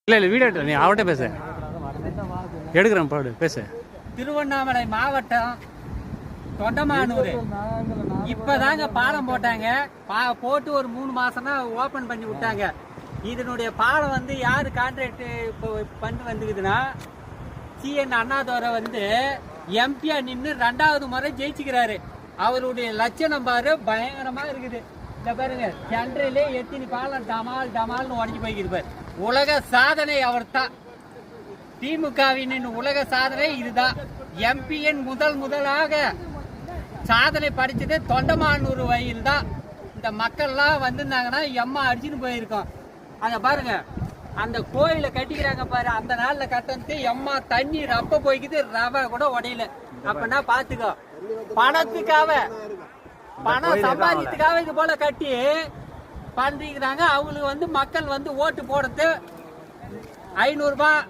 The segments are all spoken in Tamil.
இல்லை இல்லை வீடியோ நீ அவட்ட பேச எடுக்கிறேன் பாடு பேச. திருவண்ணாமலை மாவட்டம் தொண்டமானூர் இப்பதாங்க பாலம் போட்டாங்க. போட்டு ஒரு 3 மாசம் தான் ஓபன் பண்ணி விட்டாங்க. இதனுடைய பாலம் வந்து யாரு கான்ட்ராக்ட் இப்போ பண்ணி வந்துக்குதுன்னா சிஎன் அண்ணாதுரை வந்து எம்பியா நின்று 2வது முறை ஜெயிச்சுக்கிறாரு. அவருடைய லட்சணம் பாரு பயங்கரமா இருக்குது. இந்த பாருங்க சென்ட்ரலே எத்தினி பாலம் டமால் டமால்னு உடஞ்சி போய்க்கிருப்பார். உலக சாதனை அவர் தான். திமுகவின் உலக சாதனை இதுதான். எம்பிஎன் முதலாக சாதனை படிச்சது தொண்டமானூர் வயல் தான். இந்த மக்கள்லாம் வந்திருந்தாங்கன்னா எம்மா அடிச்சுன்னு போயிருக்கோம். அங்க பாருங்க அந்த கோயில கட்டிக்கிறாங்க பாரு. அந்த நாள்ல கட்டந்து எம்மா தண்ணி ரப்ப போய்க்குது, ரவை கூட உடையல. அப்படின்னா பாத்துக்கோ, பணத்துக்காக பணம் சம்பாதித்துக்காக இது போல கட்டி பண்றாங்க. அவங்களுக்கு வந்து மக்கள் வந்து ஓட்டு போடுறது 500 ரூபாய்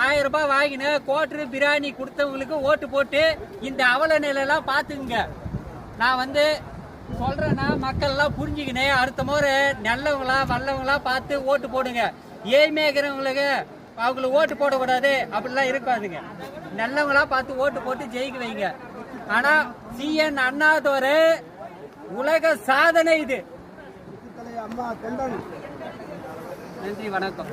1000 ரூபாய் வாங்கின கோட்டரு பிரியாணி கொடுத்தவங்களுக்கு ஓட்டு போட்டு இந்த அவல நிலையெல்லாம் பாத்துக்குங்க. நான் வந்து சொல்றேன்னா மக்கள் எல்லாம் புரிஞ்சுக்கினேன். அடுத்த முறை நல்லவங்களா வல்லவங்களா பார்த்து ஓட்டு போடுங்க. ஏழ்மையாகிறவங்களுக்கு அவங்களுக்கு ஓட்டு போடக்கூடாது அப்படிலாம் இருக்காதுங்க. நல்லவங்களா பார்த்து ஓட்டு போட்டு ஜெயிக்க வைங்க. ஆனா சிஎன் அண்ணாதுரை உலக சாதனை இது. நன்றி, வணக்கம்.